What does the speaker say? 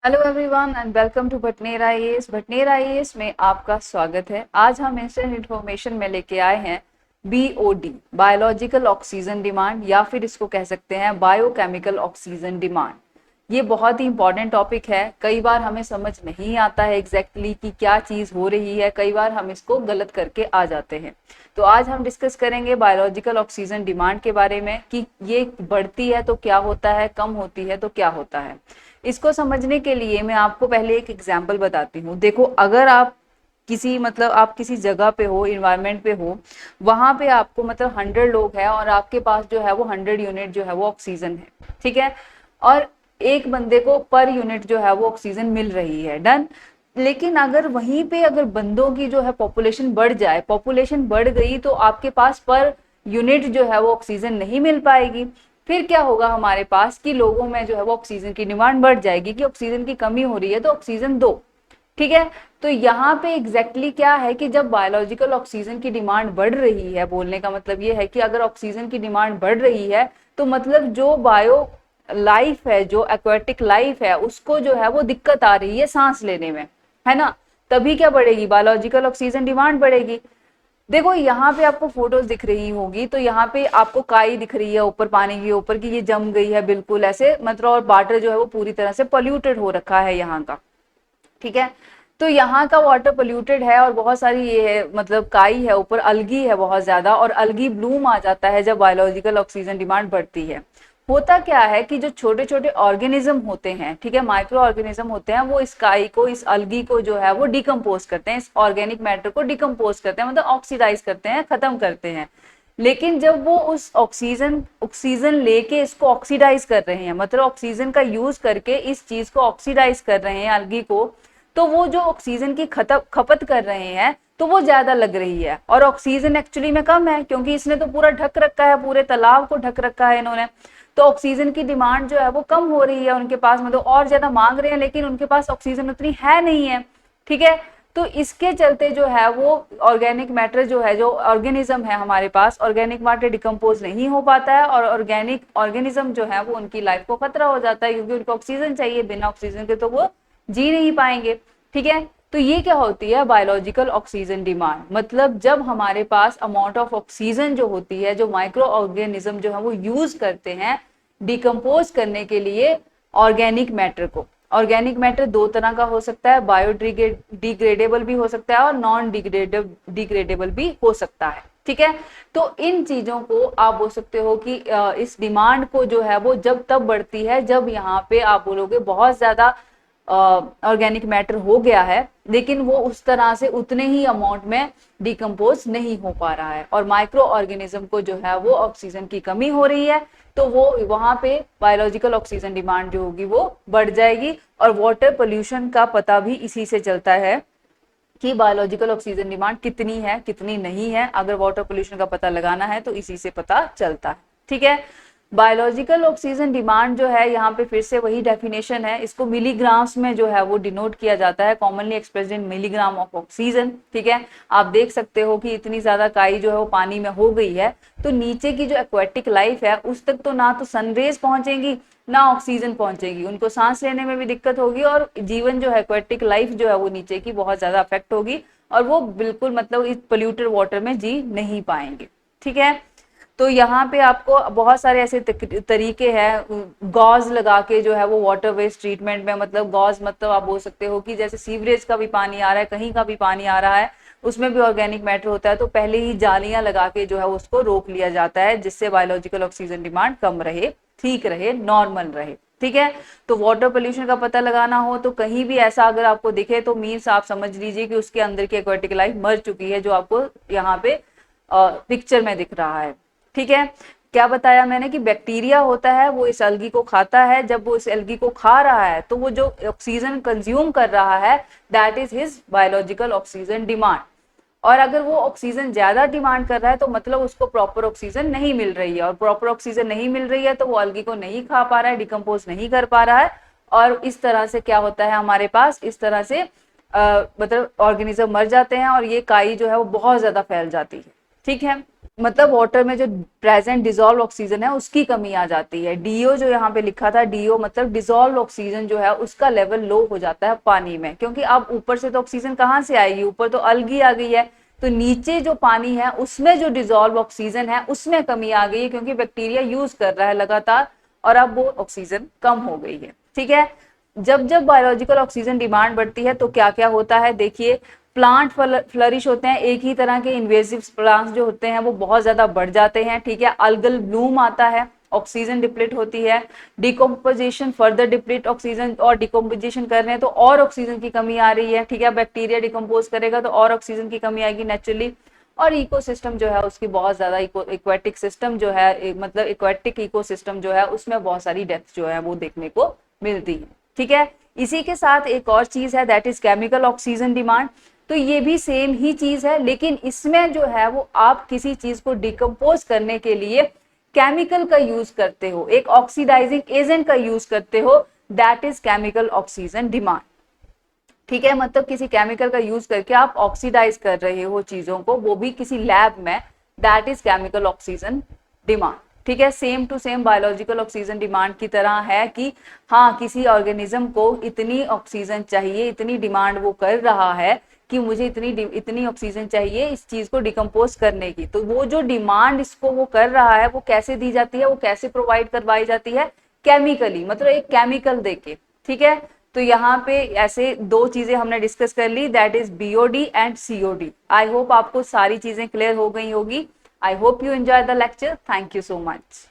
Hello everyone and welcome to Bhatner IAS. Bhatner IAS में आपका स्वागत है। आज हम इंस्टेंट इन्फॉर्मेशन में लेके आए हैं बीओडी, बायोलॉजिकल ऑक्सीजन डिमांड, या फिर इसको कह सकते हैं बायोकेमिकल ऑक्सीजन डिमांड। ये बहुत ही इंपॉर्टेंट टॉपिक है। कई बार हमें समझ नहीं आता है एग्जैक्टली कि क्या चीज हो रही है, कई बार हम इसको गलत करके आ जाते हैं। तो आज हम डिस्कस करेंगे बायोलॉजिकल ऑक्सीजन डिमांड के बारे में कि ये बढ़ती है तो क्या होता है, कम होती है तो क्या होता है। इसको समझने के लिए मैं आपको पहले एक एग्जाम्पल बताती हूँ। देखो, अगर आप आप किसी जगह पे हो, इन्वायरमेंट पे हो, वहां पे आपको 100 लोग हैं और आपके पास जो है वो 100 यूनिट जो है वो ऑक्सीजन है, ठीक है। और एक बंदे को पर यूनिट जो है वो ऑक्सीजन मिल रही है, डन। लेकिन अगर वहीं पे अगर बंदों की जो है पॉपुलेशन बढ़ जाए, पॉपुलेशन बढ़ गई, तो आपके पास पर यूनिट जो है वो ऑक्सीजन नहीं मिल पाएगी। फिर क्या होगा हमारे पास कि लोगों में जो है वो ऑक्सीजन की डिमांड बढ़ जाएगी कि ऑक्सीजन की कमी हो रही है तो ऑक्सीजन दो, ठीक है। तो यहाँ पे एग्जैक्टली क्या है कि जब बायोलॉजिकल ऑक्सीजन की डिमांड बढ़ रही है, बोलने का मतलब ये है कि अगर ऑक्सीजन की डिमांड बढ़ रही है तो मतलब जो बायो लाइफ है, जो एक्वेटिक लाइफ है, उसको जो है वो दिक्कत आ रही है सांस लेने में, है ना। तभी क्या बढ़ेगी, बायोलॉजिकल ऑक्सीजन डिमांड बढ़ेगी। देखो यहाँ पे आपको फोटोज दिख रही होगी, तो यहाँ पे आपको काई दिख रही है ऊपर पानी के ऊपर कि ये जम गई है बिल्कुल ऐसे, मतलब और वाटर जो है वो पूरी तरह से पोल्यूटेड हो रखा है यहाँ का, ठीक है। तो यहाँ का वाटर पोल्यूटेड है और बहुत सारी ये है, मतलब काई है ऊपर, अलगी है बहुत ज्यादा, और अलगी ब्लूम आ जाता है जब बायोलॉजिकल ऑक्सीजन डिमांड बढ़ती है। होता क्या है कि जो छोटे छोटे ऑर्गेनिज्म होते हैं, ठीक है, माइक्रो ऑर्गेनिज्म होते हैं, वो इस काई को, इस अलगी को जो है वो डिकम्पोज करते हैं, इस ऑर्गेनिक मैटर को डिकम्पोज करते हैं, मतलब ऑक्सीडाइज करते हैं, खत्म करते हैं। लेकिन जब वो उस ऑक्सीजन ऑक्सीजन लेके इसको ऑक्सीडाइज कर रहे हैं, मतलब ऑक्सीजन का यूज करके इस चीज को ऑक्सीडाइज कर रहे हैं अलगी को, तो वो जो ऑक्सीजन की खपत कर रहे हैं तो वो ज्यादा लग रही है, और ऑक्सीजन एक्चुअली में कम है क्योंकि इसने तो पूरा ढक रखा है, पूरे तालाब को ढक रखा है इन्होंने। तो ऑक्सीजन की डिमांड जो है वो कम हो रही है उनके पास, मतलब और ज्यादा मांग रहे हैं लेकिन उनके पास ऑक्सीजन उतनी है नहीं है, ठीक है। तो इसके चलते जो है वो ऑर्गेनिक मैटर जो है, जो ऑर्गेनिज्म है हमारे पास, ऑर्गेनिक मैटर डिकम्पोज नहीं हो पाता है, और ऑर्गेनिक ऑर्गेनिज्म जो है वो उनकी लाइफ को खतरा हो जाता है क्योंकि उनको ऑक्सीजन चाहिए, बिना ऑक्सीजन के तो वो जी नहीं पाएंगे, ठीक है। तो ये क्या होती है बायोलॉजिकल ऑक्सीजन डिमांड, मतलब जब हमारे पास अमाउंट ऑफ ऑक्सीजन जो होती है, जो माइक्रो ऑर्गेनिज्म जो है वो यूज करते हैं डिकम्पोज करने के लिए ऑर्गेनिक मैटर को। ऑर्गेनिक मैटर दो तरह का हो सकता है, बायोडिग्रेडेबल भी हो सकता है और नॉन डिग्रेडेबल भी हो सकता है, ठीक है। तो इन चीजों को आप बोल सकते हो कि इस डिमांड को जो है वो जब तब बढ़ती है जब यहाँ पे आप बोलोगे बहुत ज्यादा ऑर्गेनिक मैटर हो गया है, लेकिन वो उस तरह से उतने ही अमाउंट में डिकम्पोज नहीं हो पा रहा है और माइक्रो ऑर्गेनिज्म को जो है वो ऑक्सीजन की कमी हो रही है, तो वो वहां पे बायोलॉजिकल ऑक्सीजन डिमांड जो होगी वो बढ़ जाएगी। और वाटर पोल्यूशन का पता भी इसी से चलता है कि बायोलॉजिकल ऑक्सीजन डिमांड कितनी है कितनी नहीं है। अगर वाटर पोल्यूशन का पता लगाना है तो इसी से पता चलता है, ठीक है। बायोलॉजिकल ऑक्सीजन डिमांड जो है, यहाँ पे फिर से वही डेफिनेशन है, इसको मिलीग्राम्स में जो है वो डिनोट किया जाता है, commonly expressed in milligram of oxygen, ठीक है। आप देख सकते हो कि इतनी ज्यादा काई जो है वो पानी में हो गई है, तो नीचे की जो एक्वेटिक लाइफ है उस तक तो ना तो सनरेज पहुंचेंगी ना ऑक्सीजन पहुंचेगी, उनको सांस लेने में भी दिक्कत होगी और जीवन जो है, एक्वेटिक लाइफ जो है वो नीचे की बहुत ज्यादा अफेक्ट होगी और वो बिल्कुल मतलब इस पोल्यूटेड वाटर में जी नहीं पाएंगे, ठीक है। तो यहाँ पे आपको बहुत सारे ऐसे तरीके हैं, गॉज लगा के जो है वो वाटर वेस्ट ट्रीटमेंट में, मतलब गॉज मतलब आप बोल सकते हो कि जैसे सीवरेज का भी पानी आ रहा है, कहीं का भी पानी आ रहा है, उसमें भी ऑर्गेनिक मैटर होता है, तो पहले ही जालियां लगा के जो है उसको रोक लिया जाता है जिससे बायोलॉजिकल ऑक्सीजन डिमांड कम रहे, ठीक रहे, नॉर्मल रहे, ठीक है। तो वाटर पोल्यूशन का पता लगाना हो तो कहीं भी ऐसा अगर आपको दिखे तो मीन्स आप समझ लीजिए कि उसके अंदर की एक्वेटिक लाइफ मर चुकी है, जो आपको यहाँ पे पिक्चर में दिख रहा है, ठीक है। क्या बताया मैंने कि बैक्टीरिया होता है वो इस एल्गी को खाता है, जब वो इस एल्गी को खा रहा है तो वो जो ऑक्सीजन कंज्यूम कर रहा है that is his biological oxygen demand. और अगर वो ऑक्सीजन ज्यादा डिमांड कर रहा है तो मतलब उसको प्रॉपर ऑक्सीजन नहीं मिल रही है, और प्रॉपर ऑक्सीजन नहीं मिल रही है तो वो एल्गी को नहीं खा पा रहा है, डिकम्पोज नहीं कर पा रहा है, और इस तरह से क्या होता है हमारे पास, इस तरह से मतलब ऑर्गेनिज्म मर जाते हैं और ये काई जो है वो बहुत ज्यादा फैल जाती है, ठीक है। मतलब वाटर में जो प्रेजेंट डिजोल्व ऑक्सीजन है उसकी कमी आ जाती है। डीओ जो यहाँ पे लिखा था, डीओ मतलब डिजोल्व ऑक्सीजन जो है उसका लेवल लो हो जाता है पानी में, क्योंकि अब ऊपर से तो ऑक्सीजन कहाँ से आएगी, ऊपर तो अलगी आ गई है, तो नीचे जो पानी है उसमें जो डिजोल्व ऑक्सीजन है उसमें कमी आ गई है, क्योंकि बैक्टीरिया यूज कर रहा है लगातार और अब वो ऑक्सीजन कम हो गई है। ठीक है, जब जब बायोलॉजिकल ऑक्सीजन डिमांड बढ़ती है तो क्या क्या होता है, देखिए प्लांट फ्लरिश होते हैं, एक ही तरह के इन्वेसिव प्लांट्स जो होते हैं वो बहुत ज्यादा बढ़ जाते हैं। ठीक है, अल्गल ब्लूम आता है, ऑक्सीजन डिप्लीट होती है, डिकम्पोजिशन फर्दर डिप्लीट ऑक्सीजन, और डिकम्पोजिशन कर रहे हैं तो और ऑक्सीजन की कमी आ रही है। ठीक है, बैक्टीरिया डिकम्पोज करेगा तो और ऑक्सीजन की कमी आएगी नेचुरली, और इकोसिस्टम जो है उसकी बहुत ज्यादा इक्वेटिक सिस्टम जो है, मतलब इक्वेटिक इकोसिस्टम जो है उसमें बहुत सारी डेथ जो है वो देखने को मिलती है। ठीक है, इसी के साथ एक और चीज है that is chemical oxygen demand. तो ये भी सेम ही चीज है, लेकिन इसमें जो है वो आप किसी चीज को डिकम्पोज करने के लिए केमिकल का यूज करते हो, एक ऑक्सीडाइजिंग एजेंट का यूज करते हो, that is chemical oxygen demand. ठीक है, मतलब किसी केमिकल का यूज करके आप ऑक्सीडाइज कर रहे हो चीजों को, वो भी किसी लैब में, that is chemical oxygen demand. ठीक है, same to same biological oxygen demand की तरह है कि हाँ किसी ऑर्गेनिज्म को इतनी ऑक्सीजन चाहिए, इतनी डिमांड वो कर रहा है कि मुझे इतनी ऑक्सीजन चाहिए इस चीज को डिकम्पोज करने की, तो वो जो डिमांड इसको वो कर रहा है वो कैसे दी जाती है, वो कैसे प्रोवाइड करवाई जाती है, केमिकली, मतलब एक केमिकल देके। ठीक है, तो यहाँ पे ऐसे दो चीजें हमने डिस्कस कर ली, that is BOD and COD. I hope आपको सारी चीजें क्लियर हो गई होगी। I hope you enjoy the lecture. Thank you so much.